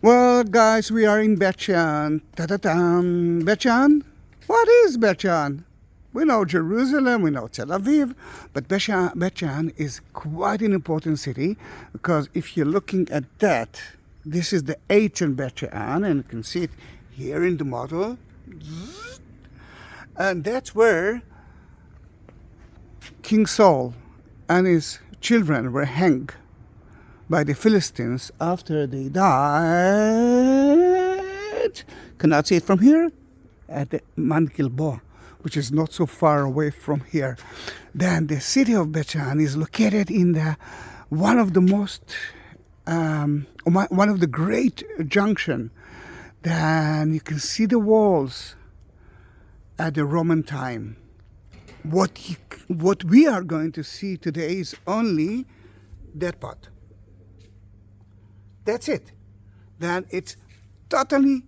Well, guys, we are in Beit She'an. Ta-ta-tam. Beit She'an? What is Beit She'an? We know Jerusalem, we know Tel Aviv, but Beit She'an is quite an important city because if you're looking at that, this is the ancient Beit She'an, and you can see it here in the model. And that's where King Saul and his children were hanged by the Philistines after they died. Cannot see it from here at the Mount Gilboa, which is not so far away from here. Then the city of Beit She'an is located in one of the great junction. Then you can see the walls at the Roman time. What we are going to see today is only that part. That's it. Then it's totally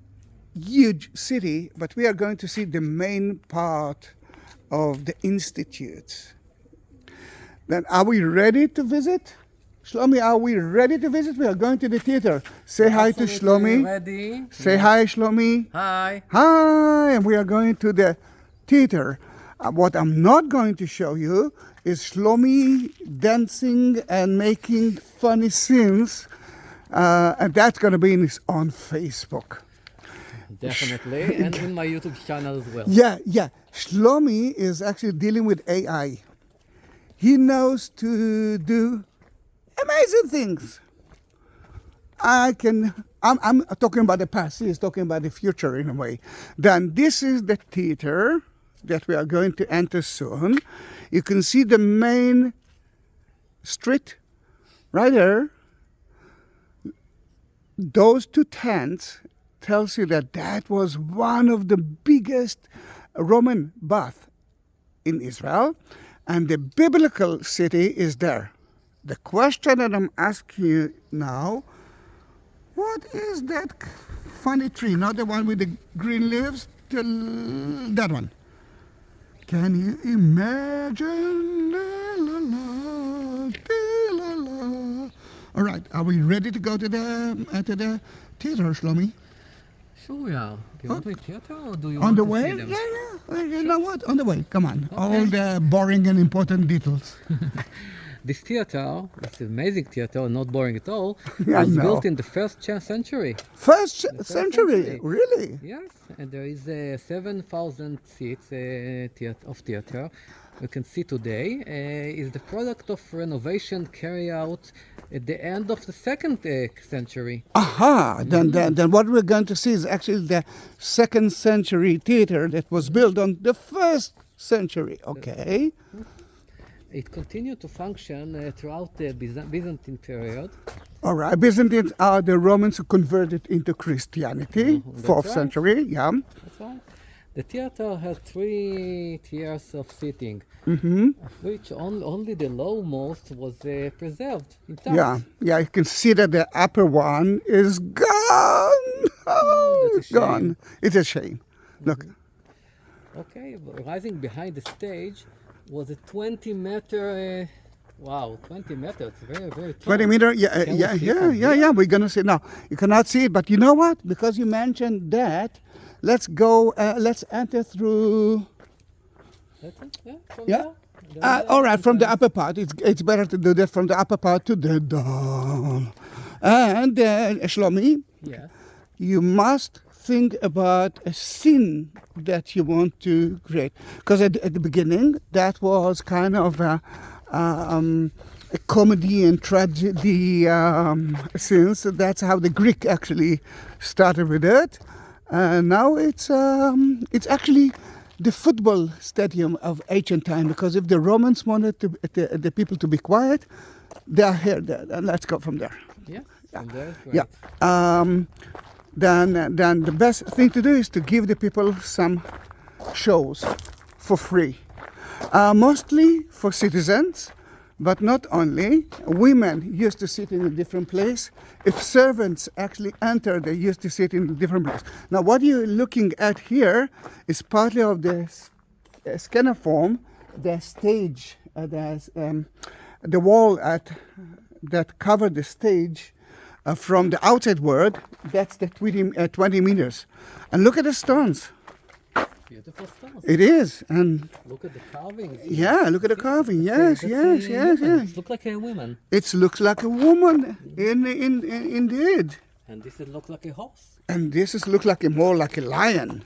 huge city, but we are going to see the main part of the institute. Then are we ready to visit? Shlomi, are we ready to visit? We are going to the theater. Say hi to Shlomi. Ready. Say hi, Shlomi. Hi. Hi, and we are going to the theater. What I'm not going to show you is Shlomi dancing and making funny scenes, and that's going to be in his own Facebook. Definitely, and in my YouTube channel as well. Yeah. Shlomi is actually dealing with AI. He knows to do amazing things. I'm talking about the past. He is talking about the future in a way. Then this is the theater that we are going to enter soon. You can see the main street right there. Those two tents tells you that was one of the biggest Roman baths in Israel, and the biblical city is there. The question that I'm asking you now, what is that funny tree? Not the one with the green leaves, that one. Can you imagine? La, la, la, la, la. All right, are we ready to go to the theater, Shlomi? Sure we are. Do you want me theater or do you On want the to way? see them? Yeah. You know what? On the way. Come on. Okay. All the boring and important details. This theater, this amazing theater, not boring at all, Yeah, I was know. built in the first century. First first century, century. really? Yes, and there is 7,000 seats of theater. You can see today is the product of renovation carried out at the end of the second century. Aha! Then what we're going to see is actually the second century theater that was built on the first century. Okay. It continued to function throughout the Byzantine period. All right. Byzantines are the Romans who converted into Christianity, That's 4th right. century. Yeah. That's right. The theater had 3 tiers of seating, Mm-hmm. of which only the lowmost was preserved intact. Yeah. You can see that the upper one is gone. Oh, that's a it's gone. shame. It's a shame. Look. Okay, but rising behind the stage was a 20-meter. 20 meters. Very, very tall. 20 meter, Can we see from here? yeah. We're gonna see now. You cannot see it, but you know what? Because you mentioned that, let's go. Let's enter through. That's it? Yeah. From Yeah. there? All right, from the upper part. It's better to do that from the upper part to the down. And Shlomi, Yes. you must think about a scene that you want to create. Because at the beginning, that was kind of a comedy and tragedy scenes. That's how the Greek actually started with it. And now it's actually the football stadium of ancient time. Because if the Romans wanted the people to be quiet, they are here. And let's go from there. Yeah. From there is great. Yeah. Then the best thing to do is to give the people some shows for free. Mostly for citizens, but not only. Women used to sit in a different place. If servants actually enter, they used to sit in a different place. Now, what you're looking at here is partly of the sceniform, the stage, the wall that covered the stage from the outside world, that's the 20 meters. And look at the stones. Beautiful stones. It is. And Look at the carving. yeah, look at the carving. Yes, yes, yes, yes. It looks like a woman. It looks like a woman, indeed. And this looks like a horse. And this looks like more like a lion.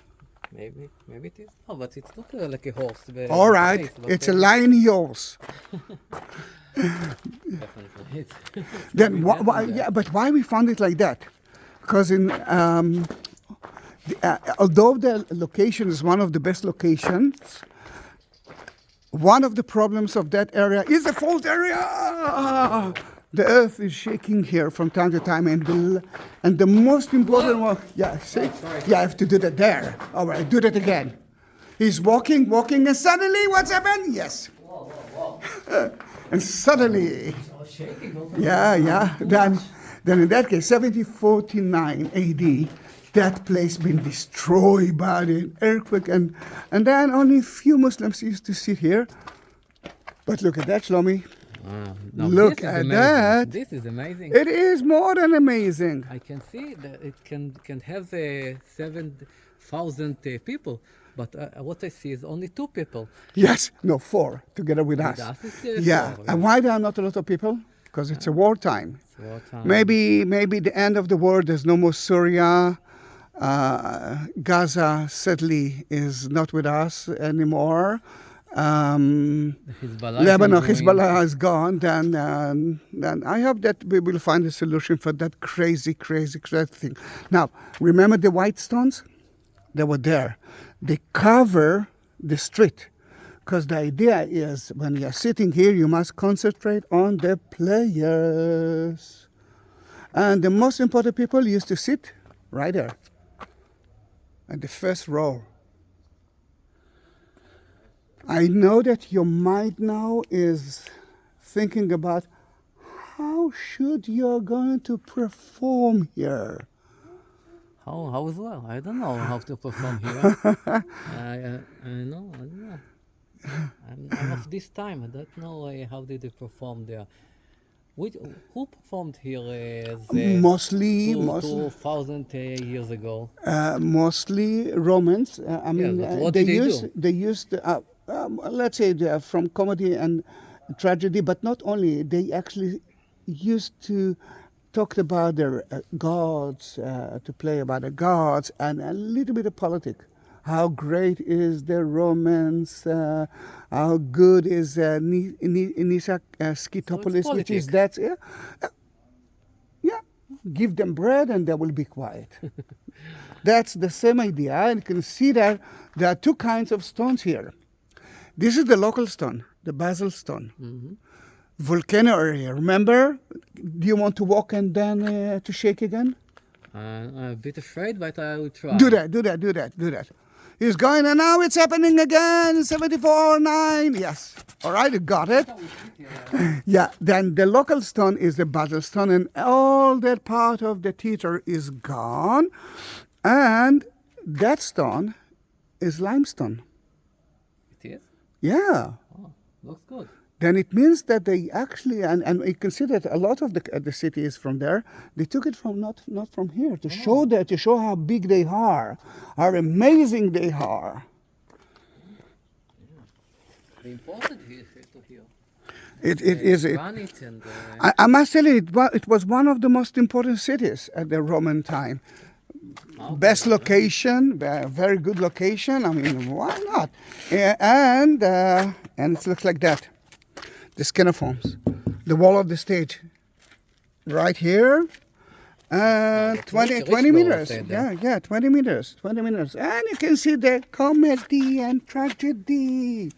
Maybe it is. No, but it's not like a horse. All right, it's a lion horse. Definitely. Then why? Yeah, but why we found it like that? Because although the location is one of the best locations, one of the problems of that area is the fault area. The earth is shaking here from time to time, and the most important one. Yeah, see, yeah, I have to do that there. All right, do that again. He's walking, and suddenly, what's happened? Yes. Whoa. And suddenly, Shaking. yeah. Then in that case, 1749 AD, that place been destroyed by the earthquake, and then only a few Muslims used to sit here. But look at that, Shlomi. Look at that. This is amazing. It is more than amazing. I can see that it can have 7,000 people, but what I see is only 2 people. Yes, no, 4 together with us. Yeah, and why there are not a lot of people? Because it's a wartime. Maybe the end of the war. There's no more Syria. Gaza sadly is not with us anymore. Lebanon, Hezbollah is gone. Then I hope that we will find a solution for that crazy thing. Now, remember the white stones? They were there. They cover the street. Because the idea is when you're sitting here, you must concentrate on the players. And the most important people used to sit right there, at the first row. I know that your mind now is thinking about how should you going to perform here. How as well? I don't know how to perform here. I don't know. I'm of this time. I don't know how did they perform there. Who performed here mostly 2,000 years ago? Mostly Romans. I mean, what did they used let's say from comedy and tragedy, but not only. They actually used to talk about their gods, to play about the gods, and a little bit of politics. How great is the Romans? How good is Nysa, Scythopolis, so which is that? Yeah, give them bread and they will be quiet. That's the same idea. And you can see that there are 2 kinds of stones here. This is the local stone, the basalt stone. Mm-hmm. Volcano area. Remember? Do you want to walk and then to shake again? I'm a bit afraid, but I will try. Do that. He's going, and now it's happening again, 74.9. Yes. All right, you got it. Yeah, then the local stone is the basalt stone, and all that part of the theater is gone. And that stone is limestone. It is? Yeah. Oh, looks good. Then it means that they actually, and we consider that a lot of the city is from there. They took it from not from here to show how big they are, how amazing they are. The important here to here. It is. Granite and. I must tell you, it was one of the most important cities at the Roman time. Best location, very good location. I mean, why not? And it looks like that. The Scythopolis, the wall of the stage, right here, 20 meters. Yeah, 20 meters. And you can see the comedy and tragedy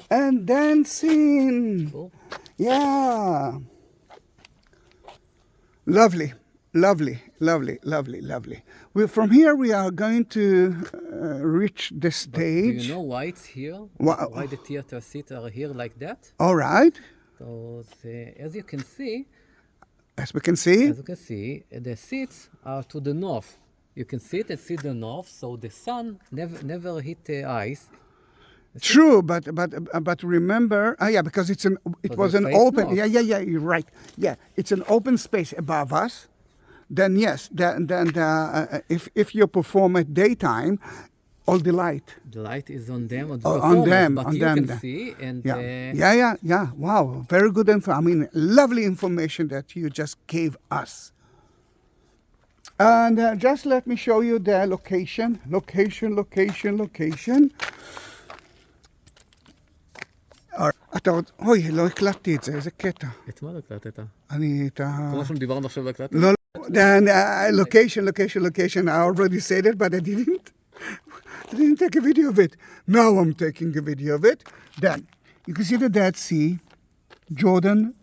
and dancing. Cool. Yeah. Lovely. From here we are going to reach the stage. Do you know why it's here? Why the theater seats are here like that? All right. So as we can see, the seats are to the north. You can sit and see the north, so the sun never hit the eyes. True, but remember, because it was an open. north. Yeah, you're right. Yeah, it's an open space above us, then yes, if you perform at daytime, all the light. The light is on them, on the On them, but on you them. can see, and Yeah. Wow, very good info. I mean, lovely information that you just gave us. And just let me show you the location. אתה עוד, אוי, לא הקלטתי את זה, איזה קטע. את מה לא הקלטת? אני את ה... כל מה שדיברנו עכשיו לא הקלטת? לא, then location, I already said it, but I didn't take a video of it. Now I'm taking a video of it. Then, you can see the Dead Sea, Jordan,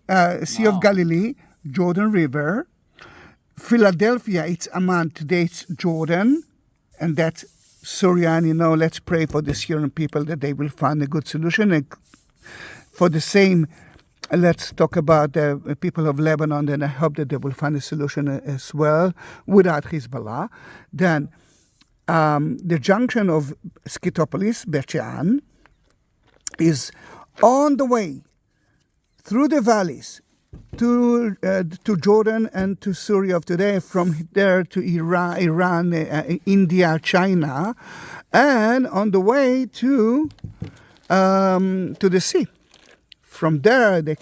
Sea of Galilee, Jordan River, Philadelphia, it's Amman, today it's Jordan, and that's Syria, and let's pray for the Syrian people that they will find a good solution. And for the same, let's talk about the people of Lebanon, and I hope that they will find a solution as well without Hezbollah. Then the junction of Scythopolis, Beit She'an, is on the way through the valleys to Jordan and to Syria of today, from there to Iran, India, China, and on the way to the sea. From there, they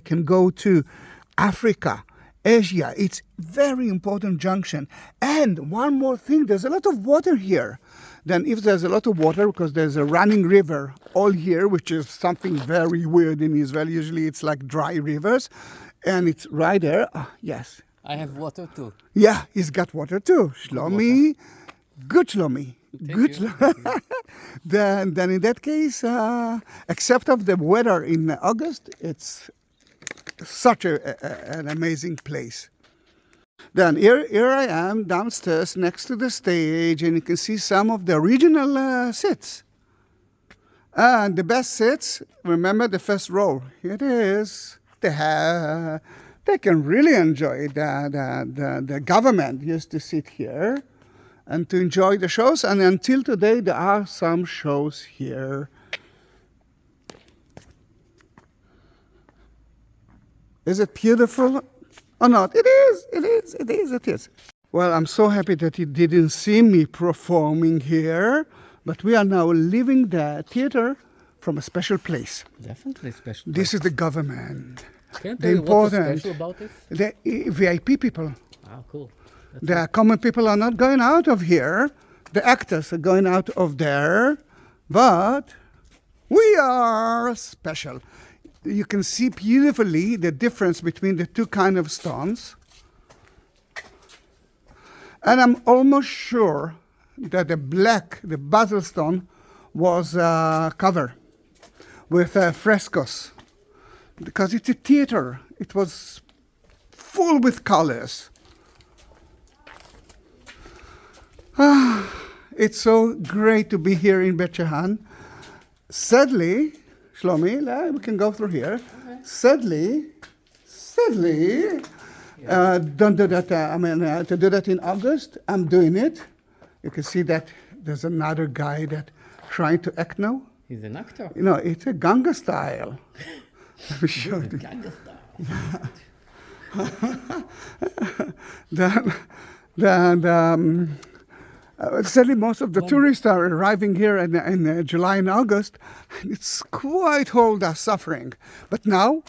can go to Africa, Asia. It's very important junction. And one more thing, there's a lot of water here. Then if there's a lot of water, because there's a running river all here, which is something very weird in Israel. Usually it's like dry rivers, and it's right there. Yes. I have water too. Yeah, he's got water too. Shlomi, good Shlomi. Good. Then in that case, except of the weather in August, it's such an amazing place. Then here I am downstairs next to the stage, and you can see some of the regional seats. And the best seats, remember the first row. Here it is. They can really enjoy it. The government used to sit here and to enjoy the shows. And until today, there are some shows here. Is it beautiful or not? It is. Well, I'm so happy that you didn't see me performing here, but we are now leaving the theater from a special place. Definitely special. This is the government. Can you The tell me what's important, special about it? the VIP people. Ah, cool. The common people are not going out of here. The actors are going out of there. But we are special. You can see beautifully the difference between the two kinds of stones. And I'm almost sure that the basalt stone, was covered with frescoes. Because it's a theater. It was full with colors. It's so great to be here in Beit She'an. Sadly, Shlomi, we can go through here. Okay. Sadly, don't do that. To do that in August, I'm doing it. You can see that there's another guy that trying to act now. He's an actor. It's a Ganga style. Let me show you. Ganga style. Sadly, most of the tourists are arriving here in July and August, and it's quite all the suffering. But now,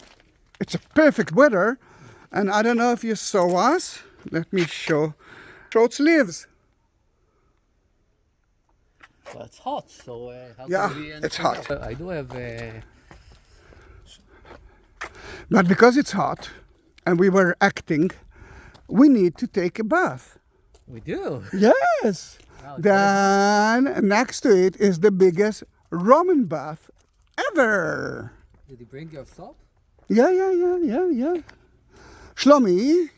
it's a perfect weather, and I don't know if you saw us. Let me show short sleeves. Well, it's hot, so how Yeah, can we it's hot. I do have But because it's hot, and we were acting, we need to take a bath. We do. Yes. Wow, Then next to it is the biggest Roman bath ever. Did you bring your soap? Yeah. Shlomi,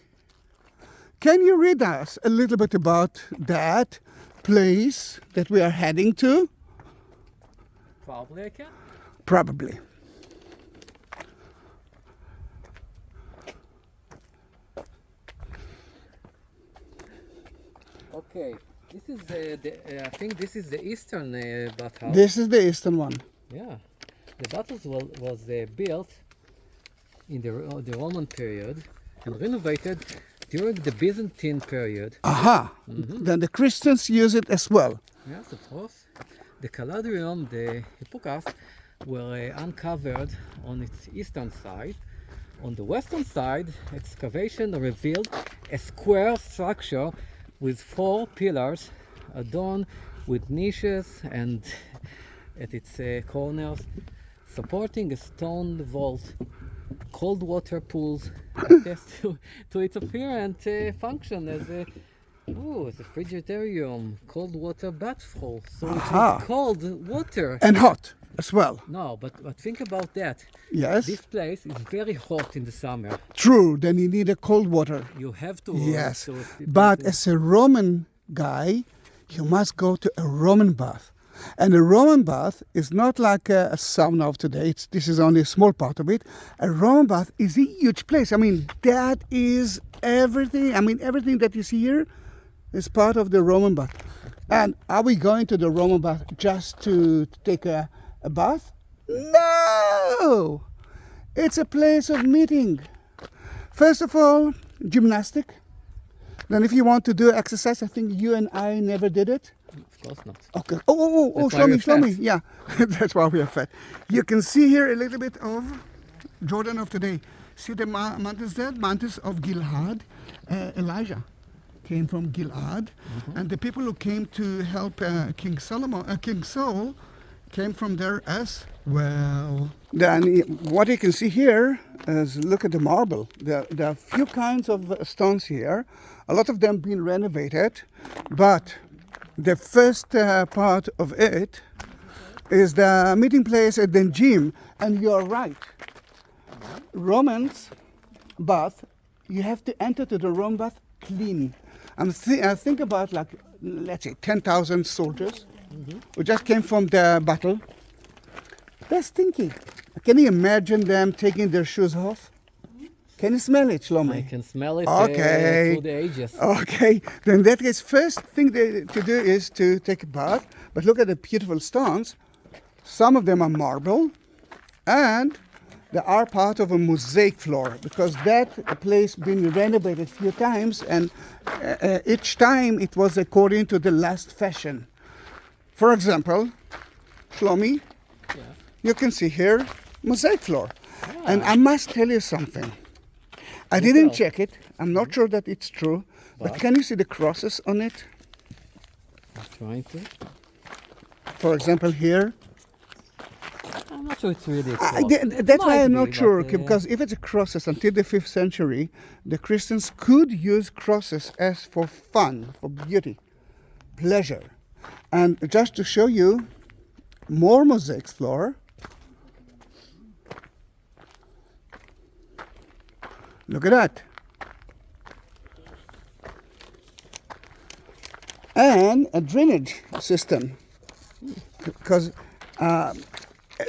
can you read us a little bit about that place that we are heading to? Probably I can. Probably. Okay, this is I think this is the eastern bathhouse. This is the eastern one. Yeah, the bathhouse was built in the Roman period and renovated during the Byzantine period. Aha. Then the Christians use it as well. Yes, of course. The Caladium, the Hippocas, were uncovered on its eastern side. On the western side, excavation revealed a square structure with 4 pillars adorned with niches and at its corners, supporting a stone vault. Cold water pools attest to its apparent function as a frigidarium, cold water bathful. So it was cold water. And hot as well. No, but think about that. Yes. This place is very hot in the summer. True. Then you need a cold water. You have to. Yes. But as a Roman guy, you must go to a Roman bath. And a Roman bath is not like a sauna of today. This is only a small part of it. A Roman bath is a huge place. I mean, that is everything. I mean, everything that you see here is part of the Roman bath. And are we going to the Roman bath just to take a bath? No! It's a place of meeting. First of all, gymnastic. Then if you want to do exercise, I think you and I never did it. Of course not. Okay. Oh, show me. Yeah, that's why we are fat. You can see here a little bit of Jordan of today. See the mountains there? Mountains of Gilad. Elijah came from Gilad. And the people who came to help King Saul came from there as well. Then what you can see here is, look at the marble. There are a few kinds of stones here. A lot of them been renovated, but the first part of it is the meeting place at the gym. And you're right. Romans bath, you have to enter to the Roman bath clean. And think about, like, let's say 10,000 soldiers who just came from the battle. They're stinky. Can you imagine them taking their shoes off? Can you smell it, Shlomi? I can smell it through the ages. Okay, then that is first thing to do is to take a bath. But look at the beautiful stones. Some of them are marble, and they are part of a mosaic floor, because that place been renovated a few times, and each time it was according to the last fashion. For example, Shlomi, you can see here mosaic floor. And I must tell you something. I didn't check it. I'm not sure that it's true. But can you see the crosses on it? I'm trying to. For example, here. I'm not sure it's really a I- cross. th- It that's why might I'm be, not sure, but, because if it's a crosses until the 5th century, the Christians could use crosses as for fun, for beauty, pleasure. And just to show you more mosaic floor, look at that. And a drainage system, because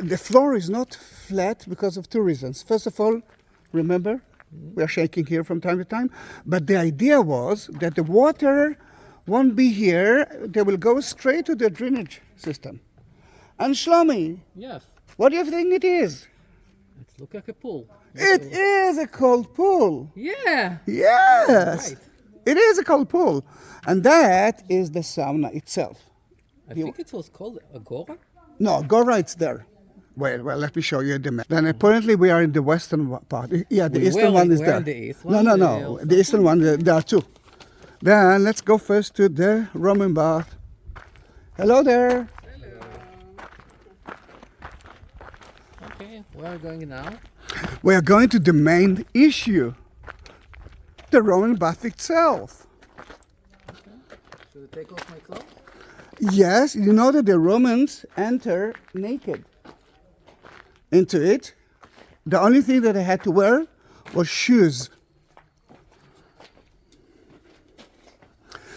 the floor is not flat because of 2 reasons. First of all, remember, we are shaking here from time to time, but the idea was that the water won't be here, they will go straight to the drainage system. And Shlomi, Yes, what do you think it is? it looks like a pool. It is a cold pool. Yeah. Yes, Right. it is a cold pool. And that is the sauna itself. I think it was called Agora. No, Gora, it's there. Well, let me show you the map. Then apparently we are in the western part. Yeah, the eastern one is we're there. in the east No, one, no. The eastern one, there are 2. Then let's go first to the Roman bath. Hello there. Okay, where are we going now? We are going to the main issue, the Roman bath itself. Should I take off my clothes? Yes, you know that the Romans enter naked into it. The only thing that they had to wear was shoes.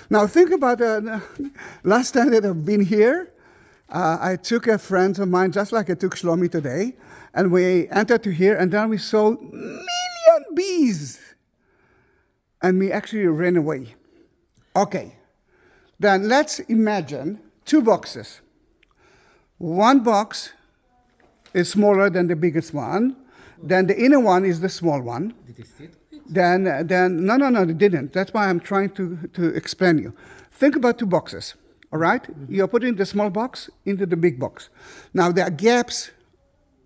Now think about last time that I've been here, I took a friend of mine, just like I took Shlomi today, and we entered to here, and then we saw million bees. And we actually ran away. Okay, then let's imagine 2 boxes. One box is smaller than the biggest one, then the inner one is the small one. Did you sit? Then no, they didn't. That's why I'm trying to explain you. Think about two boxes, all right? You're putting the small box into the big box. Now there are gaps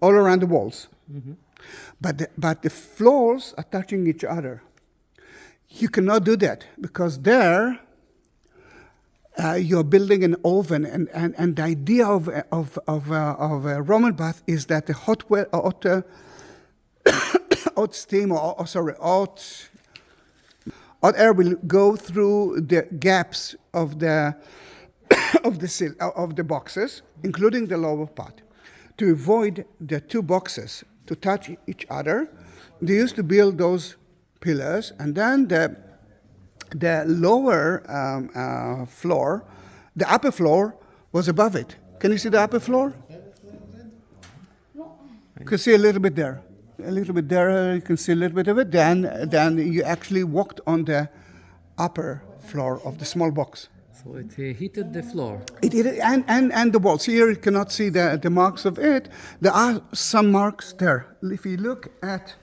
all around the walls, but the floors are touching each other. You cannot do that because there you're building an oven, and the idea of a Roman bath is that the hot steam hot air will go through the gaps of the of the boxes, including the lower part. To avoid the two boxes to touch each other, they used to build those pillars, and then the lower floor, the upper floor, was above it. Can you see the upper floor? You can see a little bit there. A little bit there, you can see a little bit of it. Then you actually walked on the upper floor of the small box. So it heated the floor. It and the walls. Here you cannot see the marks of it. There are some marks there. If you look at,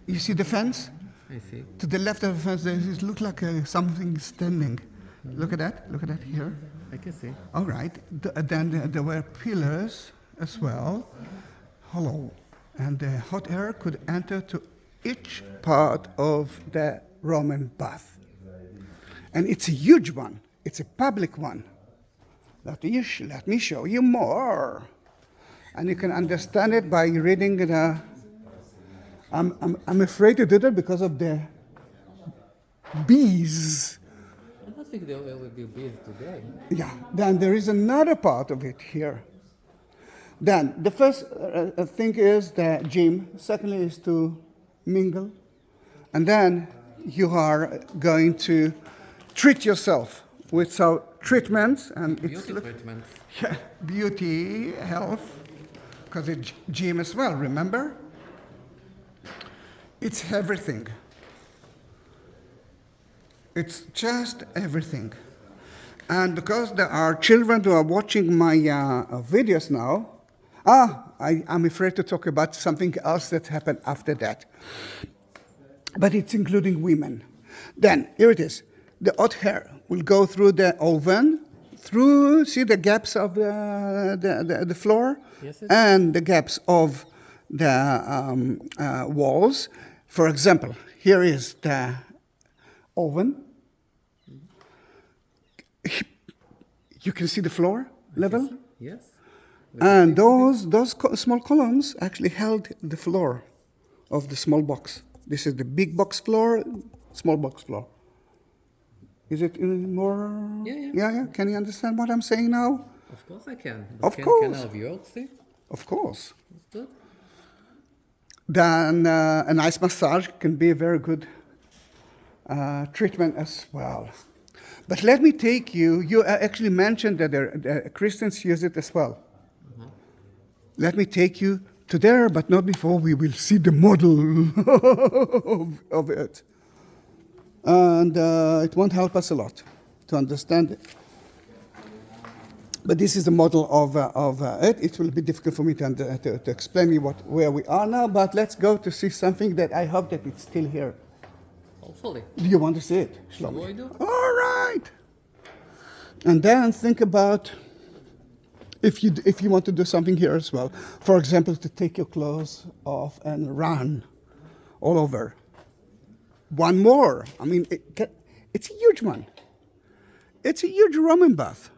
you see the fence? I see. To the left of the fence, it looks like something standing. Look at that. Look at that here. I can see. All right. Then there were pillars as well, hollow, and the hot air could enter to each part of the Roman bath. And it's a huge one. It's a public one. Let me show you more. And you can understand it by reading the. I'm afraid to do that because of the bees. I don't think there will be bees today. Yeah. Then there is another part of it here. Then the first thing is the gym. Secondly is to mingle, and then you are going to treat yourself with some treatments, and it's Beauty treatment. yeah, beauty, health, because it's gym as well. Remember, it's everything. It's just everything. And because there are children who are watching my videos now, I'm afraid to talk about something else that happened after that. But it's including women. Then, here it is. The hot air will go through the oven, see the gaps of the floor, Yes, and the gaps of the walls. For example, here is the oven. You can see the floor level. Yes. And those small columns actually held the floor of the small box. This is the big box floor, small box floor. Is it more? Yeah. Can you understand what I'm saying now? Of course I can. Of Can course. our viewers see? Of course. That's good. Then a nice massage can be a very good treatment as well. But let me take you actually mentioned that the Christians use it as well. Let me take you to there, but not before we will see the model of it. And it won't help us a lot to understand it. But this is the model of it. It will be difficult for me to explain you where we are now, but let's go to see something that I hope that it's still here. Hopefully. Do you want to see it, Shlomo? Sure I do. All right. And then think about if you want to do something here as well. For example, to take your clothes off and run all over. One more. I mean, it's a huge one. It's a huge Roman bath.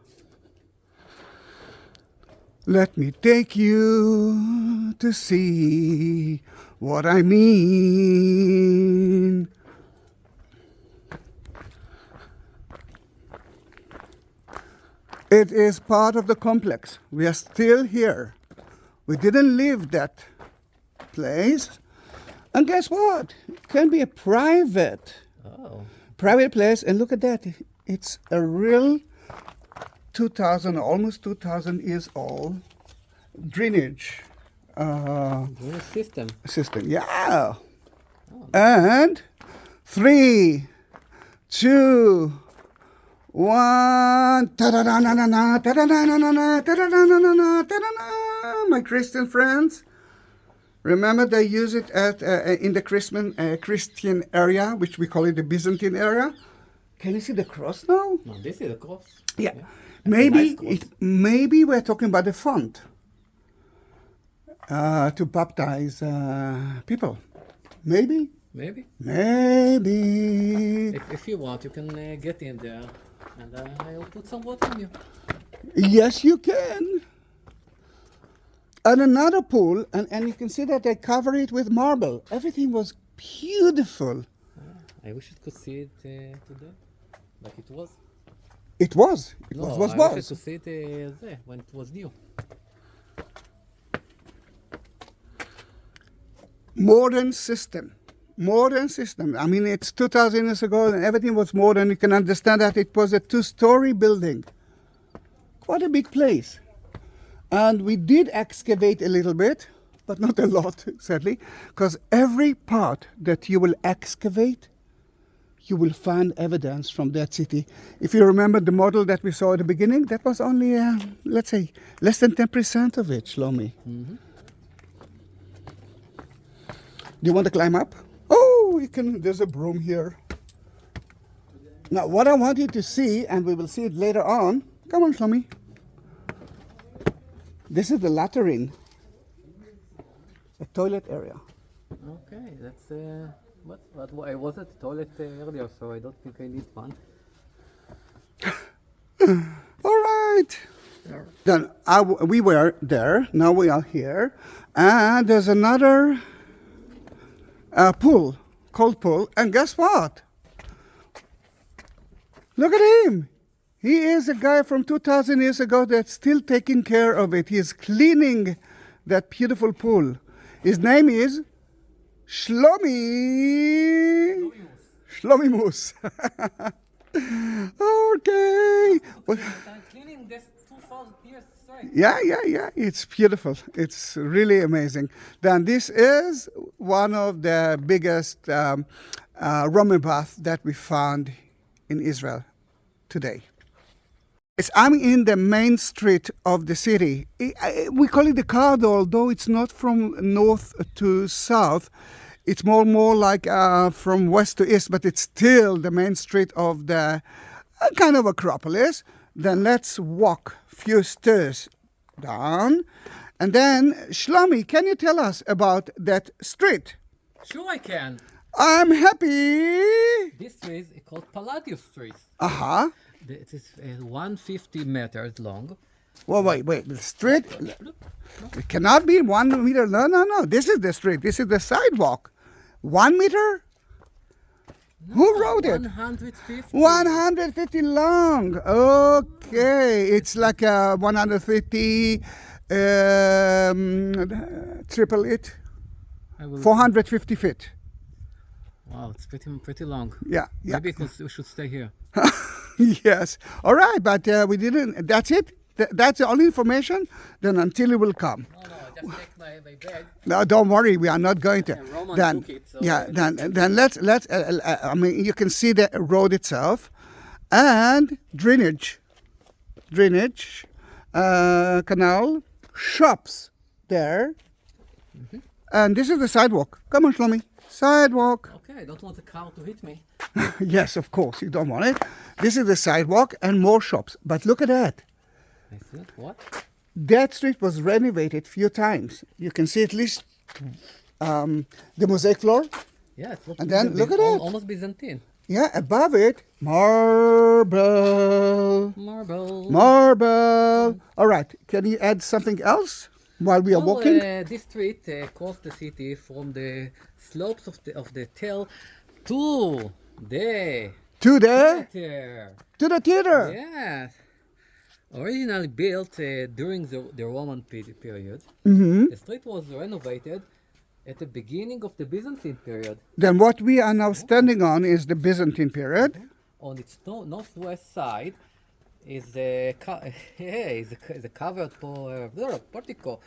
Let me take you to see what I mean. It is part of the complex. We are still here. We didn't leave that place. And guess what? It can be a private place. And look at that. It's a real 2,000, almost 2,000 years old drainage System. Yeah. And 3, 2, 1. Ta-da-da-na-na-na, ta-da-da-na-na-na, ta-da-da-na-na-na, ta-da-da. My Christian friends, Remember, they use it in the Christian area, which we call it the Byzantine area. Can you see the cross now? No, this is a cross. Yeah. That's a nice cross. Maybe we're talking about the font to baptize people. Maybe. Maybe. Maybe. If you want, you can get in there, and I'll put some water on you. Yes, you can. And another pool, and you can see that they cover it with marble. Everything was beautiful. I wish you could see it today, like it was. It was. It No, was. I wish you could see it there when it was new. Modern system. I mean, it's 2,000 years ago and everything was modern. You can understand that it was a 2-story building. Quite a big place. And we did excavate a little bit, but not a lot, sadly, because every part that you will excavate, you will find evidence from that city. If you remember the model that we saw at the beginning, that was only, let's say, less than 10% of it, Shlomi. Mm-hmm. Do you want to climb up? Oh, you can. There's a broom here. Now, what I want you to see, and we will see it later on. Come on, Shlomi. This is the latrine, a toilet area. Okay, that's what I was at the toilet earlier, so I don't think I need one. All right. Then we were there. Now we are here, and there's another pool, cold pool, and guess what? Look at him. He is a guy from 2,000 years ago that's still taking care of it. He is cleaning that beautiful pool. His name is Shlomi. Shlomi Moose. Okay. Well, I'm cleaning this 2,000 years straight. yeah. It's beautiful. It's really amazing. Then this is one of the biggest Roman baths that we found in Israel today. I'm in the main street of the city. We call it the corridor, although it's not from north to south. It's more like from west to east, but it's still the main street of the kind of Acropolis. Then let's walk a few stairs down. And then, Shlomi, can you tell us about that street? Sure I can. I'm happy. This street is called Palladius Street. Uh-huh. It is 150 meters long. Well, wait. The street, it cannot be 1 meter. No. This is the street. This is the sidewalk. 1 meter? No, Who wrote it? 150. 150 long. Okay. It's like a 150 triple it. 450 feet. Wow, it's pretty long. Yeah. Maybe we should stay here. Yes. All right, but we didn't. That's it. That's the only information. Then until it will come. No, just take my bag. No, don't worry. We are not going to. And Roman Then, took it, so then let's. I mean, you can see the road itself, and drainage, canal, shops there, and this is the sidewalk. Come on, Shlomi. Sidewalk. Okay, I don't want the car to hit me. Yes, of course, you don't want it. This is the sidewalk and more shops. But look at that. I see it. What? That street was renovated few times. You can see at least the mosaic floor. Yeah, it's And then look at it. Almost Byzantine. Yeah, above it, marble. All right, can you add something else while we are walking? This street crossed the city from the slopes of the Tel to the theater. To the theater. Yes. Originally built during the Roman period, the street was renovated at the beginning of the Byzantine period. Then what we are now standing on is the Byzantine period. On its northwest side is a covered portico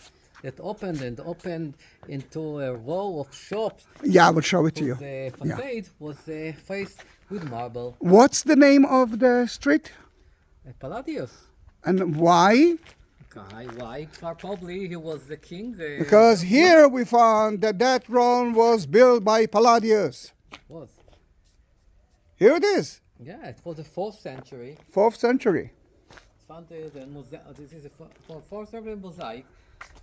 that opened into a row of shops. Yeah, I will show it to you. The facade was faced with marble. What's the name of the street? Palladius. And why? Okay, why? Probably he was the king. Because here we found that throne was built by Palladius. Was. Here it is, Yeah, it was the 4th century. 4th century. Found this is a 4th century mosaic.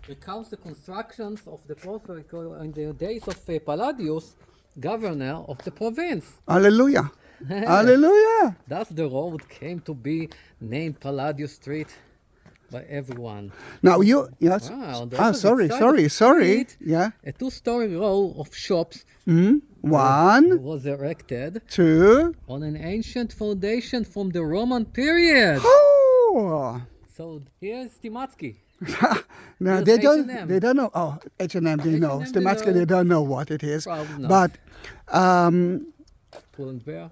Recounts the constructions of the prophet in the days of Palladius, governor of the province. Hallelujah. Hallelujah. Thus the road came to be named Palladius Street by everyone. Now yes. Wow, the Ah, opposite sorry, side sorry, of the sorry. street, Yeah. A 2-story row of shops One, was erected 2. on an ancient foundation from the Roman period. Oh. So here's Timatsky. No, Here's they don't. H&M. They don't know. Oh, H&M. They know. H&M, they Stimatsky, know. they don't know what it is. Probably not. But Pull and bear.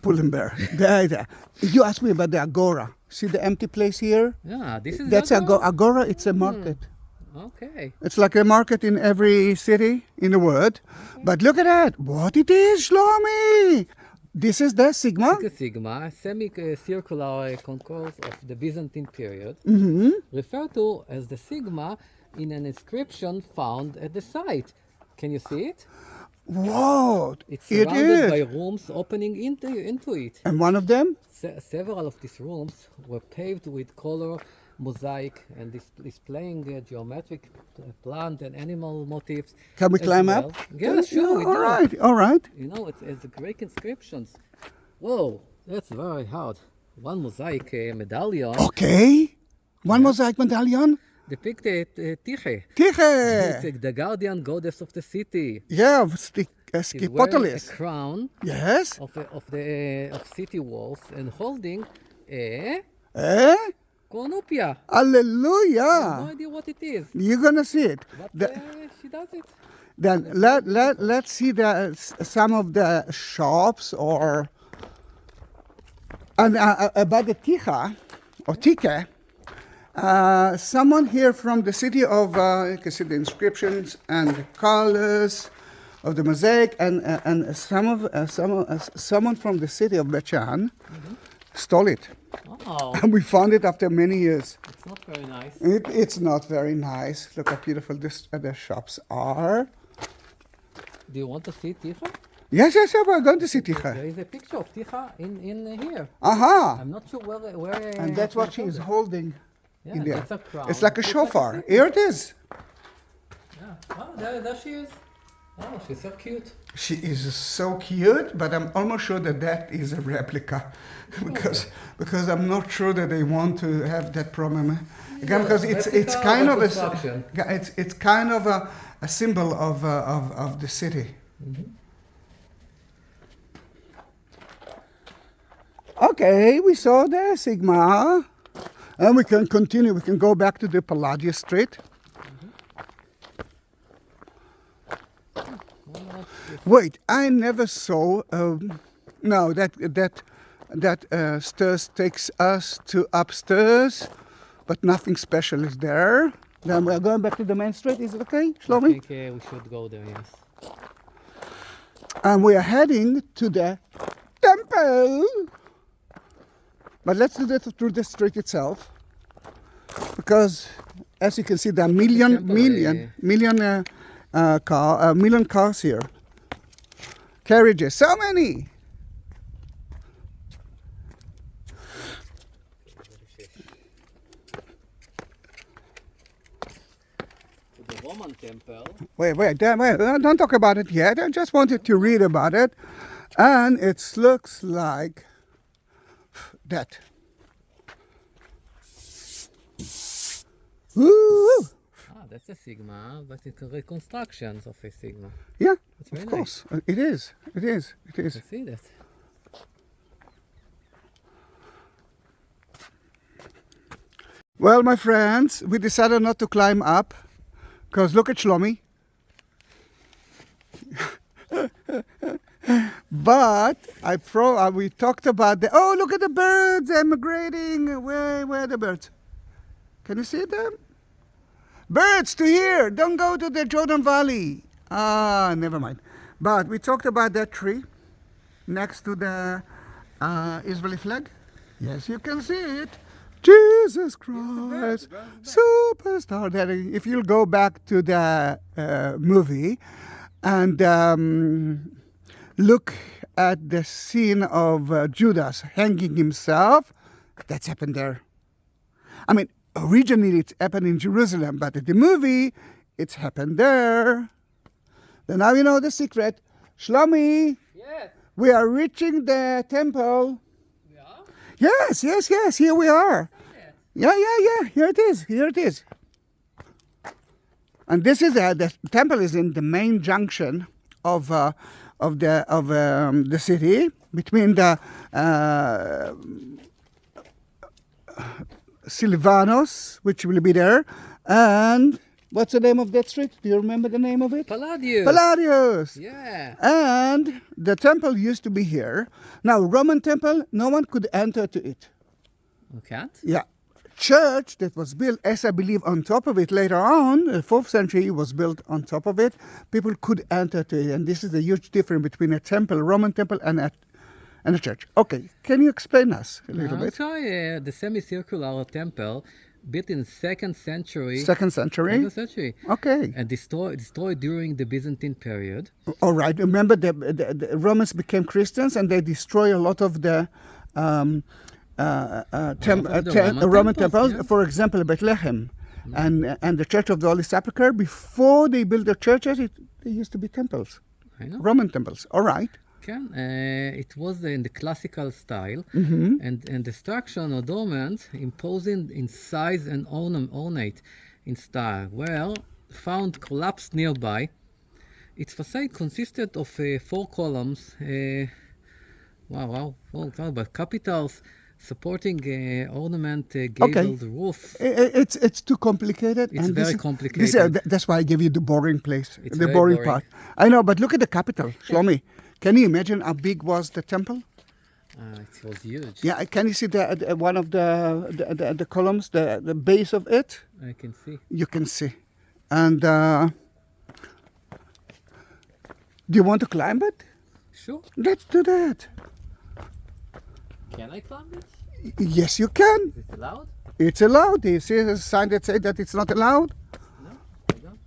Pull and bear. There. You asked me about the agora. See the empty place here? Yeah, this is That's Agora. agora. It's a market. Okay. It's like a market in every city in the world. But look at that. What it is, Shlomi? This is the Sigma. The sigma, semicircular concourse of the Byzantine period, referred to as the sigma in an inscription found at the site. Can you see it? Whoa. It's It surrounded by is. rooms opening into it. And one of them? Several of these rooms were paved with color mosaic and displaying geometric plant and animal motifs. Can we as climb well. up? Yeah, sure. we All do. right. All right. You know, it's the Greek inscriptions. Whoa, that's very hard. One mosaic medallion Okay. One mosaic medallion. depicted Tyche. Tyche. It's the guardian goddess of the city. Yeah, of She's wearing a Scythopolis. crown Yes. of city walls and holding a Eh? cornupia. No Hallelujah. idea what it is, You're gonna see it. but she does it. Then let's see some of the shops or and about the Ticha or Tike. Someone here from the city of you can see the inscriptions and the colors of the mosaic, and someone from the city of Beit She'an stole it, Oh, and we found it after many years. it's not very nice. It's not very nice. Look how beautiful the shops are. Do you want to see Tyche? Yes, we're going to see Ticha. There is a picture of Tyche in here. Aha! I'm not sure where. And that's what she is holding Yeah, in there. that's a crown. It's like a Looks shofar. city. Here it is. Yeah. Oh, there she is. Oh, she's so cute. She is so cute, but I'm almost sure that is a replica, because I'm not sure that they want to have that problem again, because it's kind of it's kind of a symbol of the city. Okay, we saw the Sigma, and we can continue. We can go back to the Palladius Street. Wait, I never saw. No, that stairs takes us to upstairs, but nothing special is there. Then we are going back to the main street. Is it okay, I Shlomi? think we should go there, yes. And we are heading to the temple. But let's do that through the street itself, because as you can see, there are million cars here. Carriages, so many. To the Roman temple. Wait, don't talk about it yet. I just wanted to read about it. And it looks like that. Woo! That's a sigma, but it's reconstructions of a sigma. Yeah, It's very of course. It is. I see that. Well, my friends, we decided not to climb up, because look at Shlomi. But we talked about look at the birds, they're migrating. Where are the birds? Can you see them? Birds to here, don't go to the Jordan Valley. Never mind. But we talked about that tree next to the Israeli flag. Yes, you can see it. Jesus Christ, superstar. That if you'll go back to the movie and look at the scene of Judas hanging himself, that's happened there. I mean, originally it's happened in Jerusalem, but in the movie, it's happened there. Then now you know the secret. Shlomi, Yes. we are reaching the temple. Yeah. Yes, here we are. Yeah, here it is. And this is the temple is in the main junction of the city, between the Silvanus, which will be there, and what's the name of that street? Do you remember the name of it? Palladius. Yeah. And the temple used to be here. Now, Roman temple, no one could enter to it. You can't? Yeah. Church that was built, as I believe, on top of it later on, the 4th century was built on top of it. People could enter to it. And this is a huge difference between a temple, Roman temple, and a church. Okay, can you explain us a little bit? Sorry, the semicircular temple built in 2nd century. 2nd century? 2nd century. Okay. And destroyed during the Byzantine period. All right. Remember, the Romans became Christians and they destroy a lot of the Roman temples. Yeah. For example, Bethlehem and the Church of the Holy Sepulchre. Before they built the churches, they used to be temples. I know. Roman temples. All right. It was in the classical style, and the structure adornment imposing in size and ornate in style. Well, found collapsed nearby. Its facade consisted of 4 columns. But capitals supporting ornament gabled roof. It's too complicated. It's very complicated. That's why I gave you the boring place, It's the very boring boring. part. I know, but look at the capital, Shlomi. Can you imagine how big was the temple? It was huge. Yeah, can you see one of the columns, the base of it? I can see. You can see. And do you want to climb it? Sure. Let's do that. Can I climb it? Yes, you can. Is it allowed? It's allowed. Do you see a sign that says that it's not allowed? No, I don't.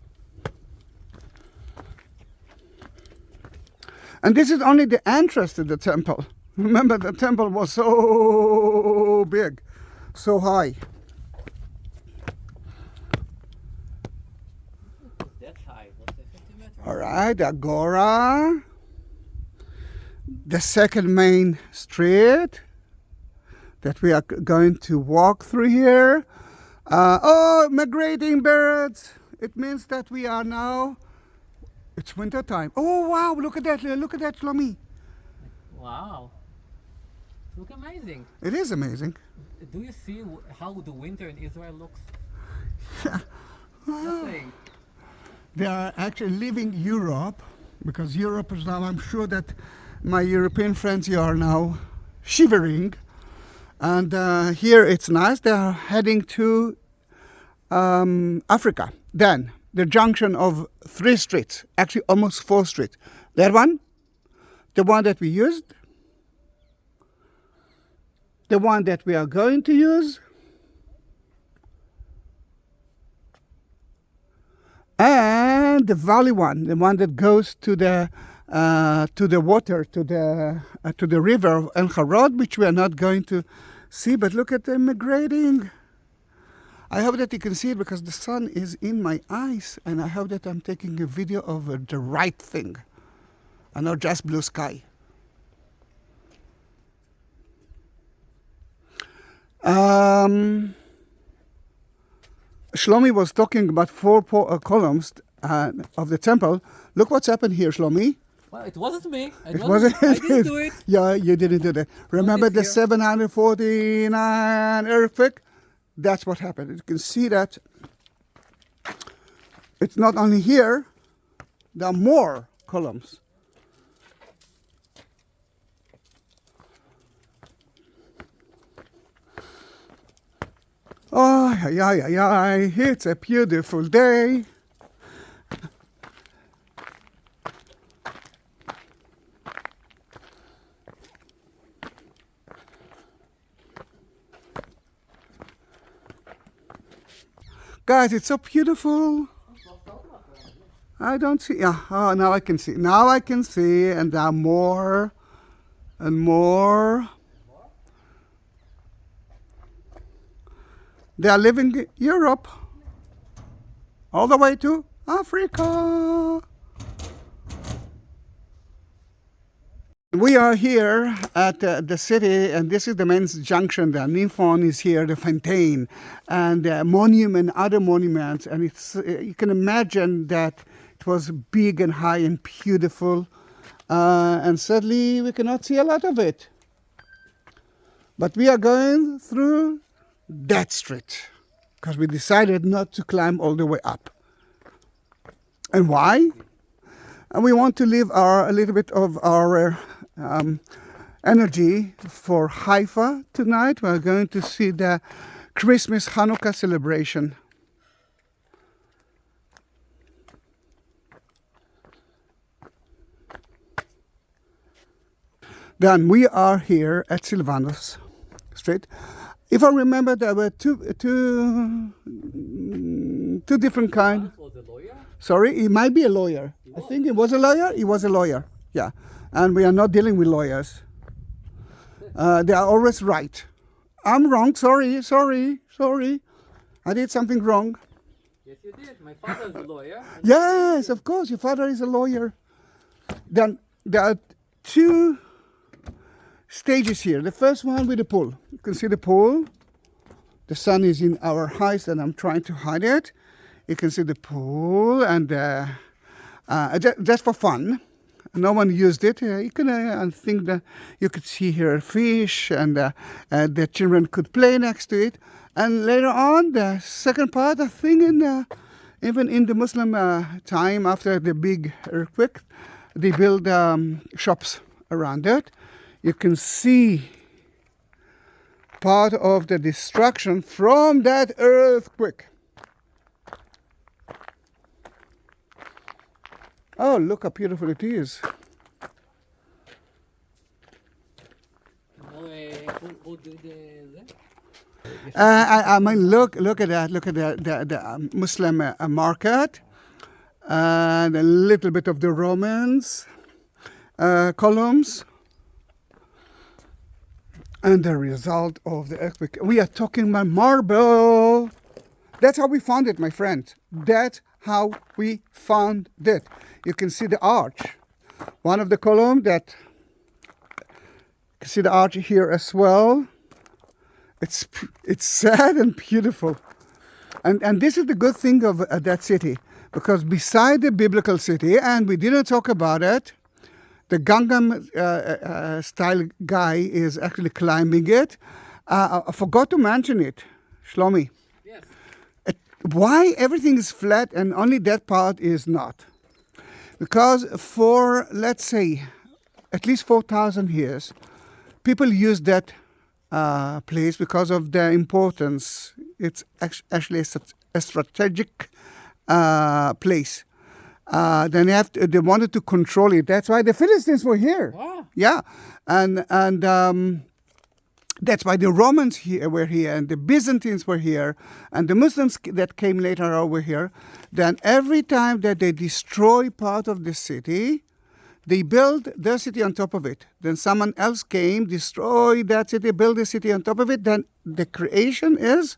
And this is only the entrance to the temple. Remember, the temple was so big, so high. That's high. What's the 50 meters? All right, Agora. The second main street that we are going to walk through here. Migrating birds. It means that we are now, it's winter time. Oh, wow, look at that, Shlomi. Wow. Look amazing. It is amazing. Do you see how the winter in Israel looks? Nothing. They are actually leaving Europe, because Europe is now, I'm sure that my European friends here are now shivering. And here it's nice. They are heading to Africa. Then the junction of 3 streets, actually almost 4 streets. That one, the one that we used, the one that we are going to use, and the valley one, the one that goes to the water, to the river of el-Harod, which we are not going to see. But look at them migrating. I hope that you can see it because the sun is in my eyes, and I hope that I'm taking a video of the right thing, and not just blue sky. Shlomi was talking about 4 columns of the temple. Look what's happened here, Shlomi. Well, it wasn't me. I didn't do it. Yeah, you didn't do that. Remember the here. 749 earthquake? That's what happened. You can see that it's not only here, there are more columns. Oh, it's a beautiful day. Guys, it's so beautiful. I don't see. Yeah, oh, now I can see. Now I can see, and there are more and more. They are living in Europe, all the way to Africa. We are here at the city, and this is the main junction. The Nifon is here, the Fontaine, and monument, other monuments, and it's you can imagine that it was big and high and beautiful, and sadly we cannot see a lot of it. But we are going through that street because we decided not to climb all the way up. And why? And we want to leave a little bit of our energy for Haifa tonight. We're going to see the Christmas Hanukkah celebration. Then we are here at Silvanus Street. If I remember, there were two different kinds. Was a lawyer? Sorry, he might be a lawyer. I think he was a lawyer. He was a lawyer. Yeah, and we are not dealing with lawyers. They are always right. I'm wrong. Sorry. I did something wrong. Yes, you did. My father is a lawyer. Yes, of course. Your father is a lawyer. Then there are two stages here. The first one with the pool. You can see the pool. The sun is in our eyes and I'm trying to hide it. You can see the pool, and just for fun. No one used it. You can, I think that you could see here fish, and the children could play next to it. And later on, the second part, I think, even in the Muslim time after the big earthquake, they built shops around it. You can see part of the destruction from that earthquake. Oh, look how beautiful it is. Who did that? I mean, look at that. Look at the Muslim market, and a little bit of the Romans columns, and the result of the earthquake. We are talking about marble. That's how we found it, my friend. That's how we found it. You can see the arch. One of the column that, you can see the arch here as well. It's sad and beautiful. And this is the good thing of that city, because beside the biblical city, and we didn't talk about it, the Gangnam style guy is actually climbing it. I forgot to mention it, Shlomi. Yes. Why everything is flat and only that part is not? Because for, let's say, at least 4,000 years, people used that place because of their importance. It's actually a strategic place. Then they wanted to control it. That's why the Philistines were here. Wow. Yeah, and that's why the Romans were here, and the Byzantines were here, and the Muslims that came later were here. Then every time that they destroy part of the city, they build their city on top of it. Then someone else came, destroyed that city, built a city on top of it. Then the creation is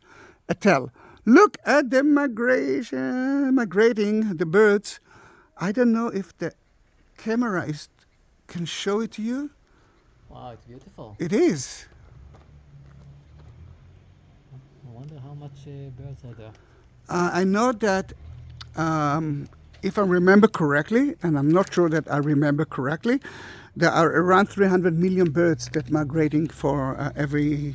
a tell. Look at the migrating, the birds. I don't know if the camera can show it to you. Wow, it's beautiful. It is. I wonder how much birds are there. I know that if I remember correctly, and I'm not sure that I remember correctly, there are around 300 million birds that migrating for every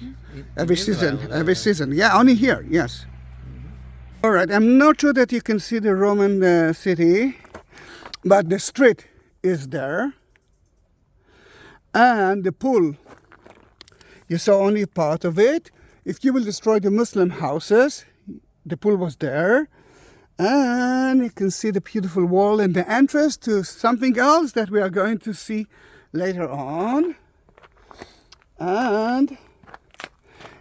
season. Israel, Every season. Yeah, only here, yes. All right, I'm not sure that you can see the Roman city, but the street is there. And the pool, you saw only part of it. If you will destroy the Muslim houses, the pool was there. And you can see the beautiful wall and the entrance to something else that we are going to see later on. And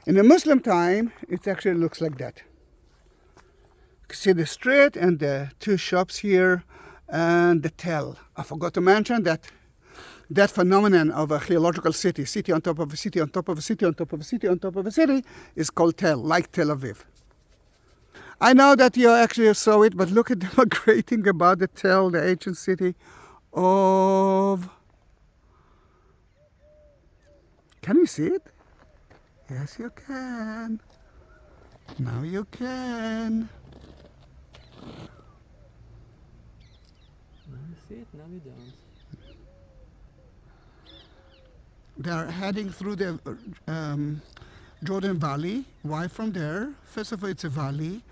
in the Muslim time, it actually looks like that. You can see the street and the two shops here and the Tel. I forgot to mention that phenomenon of a archaeological city on top of a city on top of a city on top of a city on top of a city, is called Tel, like Tel Aviv. I know that you actually saw it, but look at the great thing about the Tel, the ancient city of... Can you see it? Yes, you can. Now you can. Now you see it, now you don't. They are heading through the Jordan Valley. Why from there? First of all, it's a valley.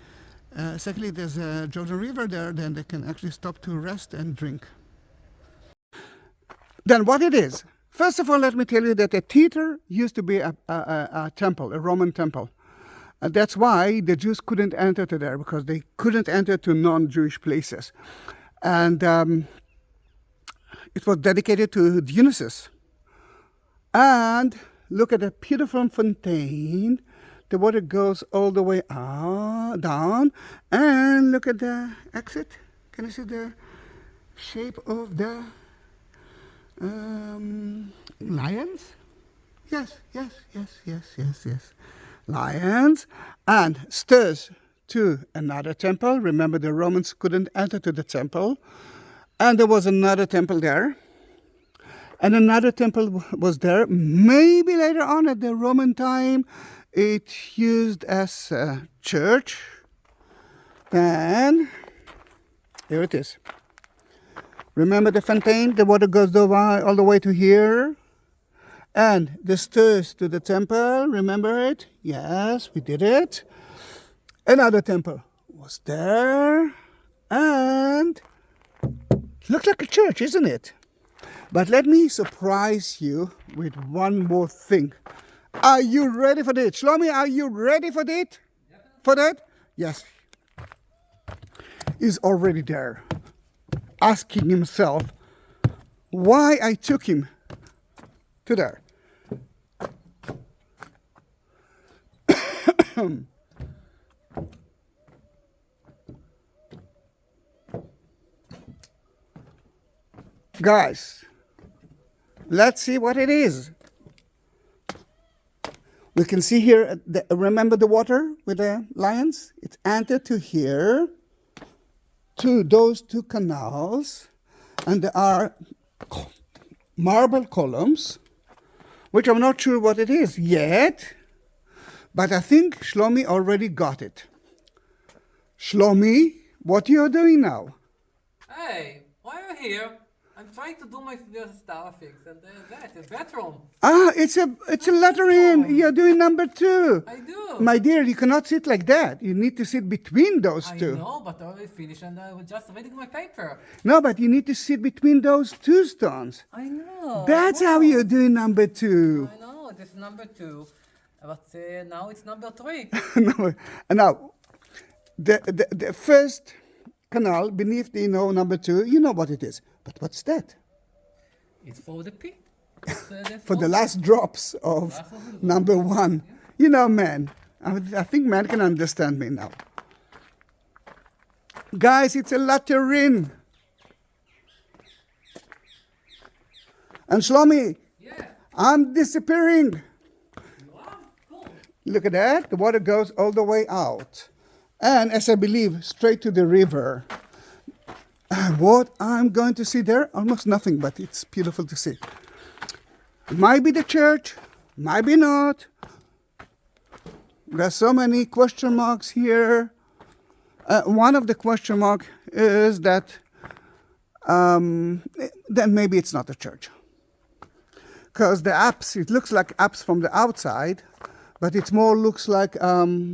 Secondly, there's a Jordan River there. Then they can actually stop to rest and drink. Then what it is? First of all, let me tell you that a theater used to be a temple, a Roman temple. And that's why the Jews couldn't enter to there, because they couldn't enter to non-Jewish places. And it was dedicated to Dionysus. And look at the beautiful fontaine. The water goes all the way down. And look at the exit. Can you see the shape of the lions? Yes. Lions. And stairs to another temple. Remember, the Romans couldn't enter to the temple. And there was another temple there. And another temple was there. Maybe later on at the Roman time, it used as a church. And here it is. Remember the fontaine? The water goes all the way to here. And the stairs to the temple, remember it? Yes, we did it. Another temple was there. And looked like a church, isn't it? But let me surprise you with one more thing. Are you ready for it? Shlomi, are you ready for it? For that? Yes. He's already there, asking himself why I took him to there. Guys, let's see what it is. We can see here, remember the water with the lions? It's entered to here, to those two canals, and there are marble columns, which I'm not sure what it is yet, but I think Shlomi already got it. Shlomi, what you are doing now? Hey, why are you here? I'm trying to do my stuff fix and the bathroom. It's a latrine. You're doing number 2. I do. My dear, you cannot sit like that. You need to sit between those two. I know, but I already finished and I was just reading my paper. No, but you need to sit between those two stones. I know. That's how you're doing number 2. I know, this is number 2. But now it's number 3. No, now, the first canal beneath the number 2, you know what it is. But what's that? It's for the pit. For the last drops of number 1. Yeah. You know, man. I think man can understand me now. Guys, it's a latrine. And Shlomi, yeah. I'm disappearing. Cool. Look at that. The water goes all the way out. And as I believe, straight to the river. What I'm going to see there? Almost nothing, but it's beautiful to see. It might be the church, might be not. There's so many question marks here. One of the question marks is that then maybe it's not a church. Because the apse, it looks like apse from the outside, but it more looks like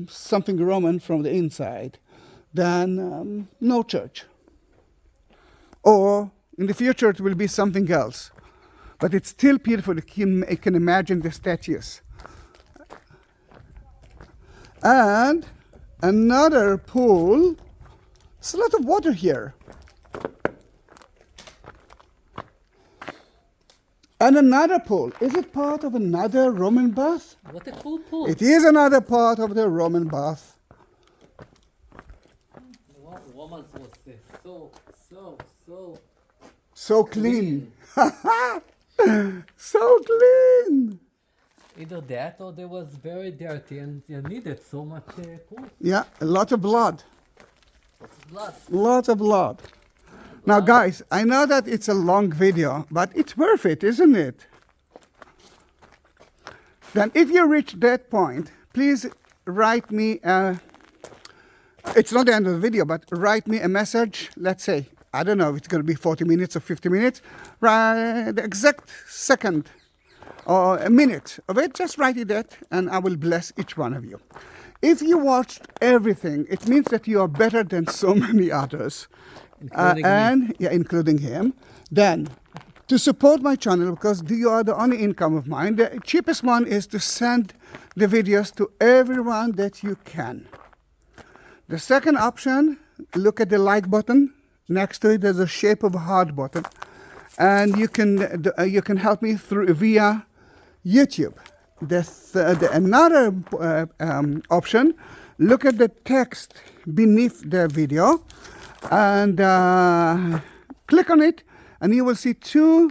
something Roman from the inside than no church. Or in the future it will be something else. But it's still beautiful. You can imagine the statues. And another pool. There's a lot of water here. And another pool. Is it part of another Roman bath? What a cool pool. It is another part of the Roman bath. was so So clean. So clean. Either that or they was very dirty and they needed so much proof. Yeah, a lot of blood. Blood. Lots of blood. Now, guys, I know that it's a long video, but it's worth it, isn't it? Then if you reach that point, please write me, it's not the end of the video, but write me a message. Let's say, I don't know if it's going to be 40 minutes or 50 minutes. Right, the exact second or a minute of it, just write it that, and I will bless each one of you. If you watched everything, it means that you are better than so many others. Including him. Then, to support my channel, because you are the only income of mine, the cheapest one is to send the videos to everyone that you can. The second option, look at the like button. Next to it, there's a shape of a heart button, and you can help me through via YouTube. Another option, look at the text beneath the video and click on it, and you will see two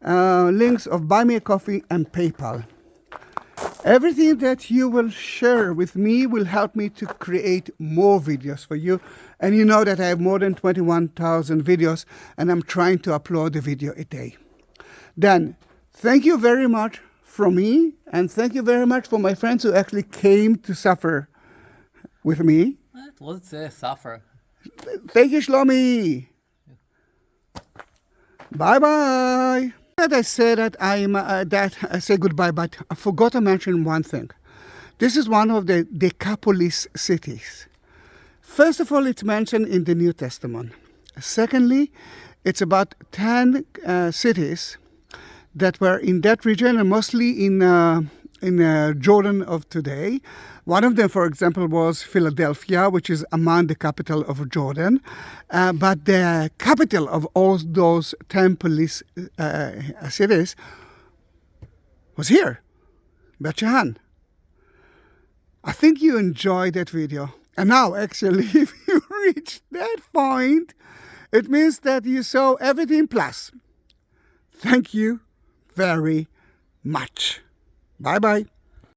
links of Buy Me a Coffee and PayPal. Everything that you will share with me will help me to create more videos for you. And you know that I have more than 21,000 videos, and I'm trying to upload a video a day. Then, thank you very much from me, and thank you very much for my friends who actually came to suffer with me. It was suffer. Thank you, Shlomi. Bye-bye. I said that I say goodbye, but I forgot to mention one thing. This is one of the Decapolis cities. First of all, it's mentioned in the New Testament. Secondly, it's about 10 cities that were in that region, and mostly in Jordan of today. One of them, for example, was Philadelphia, which is Amman, the capital of Jordan. But the capital of all those 10 police cities was here, Beit She'an. I think you enjoyed that video. And now, actually, if you reach that point, it means that you saw everything plus. Thank you very much. Bye-bye.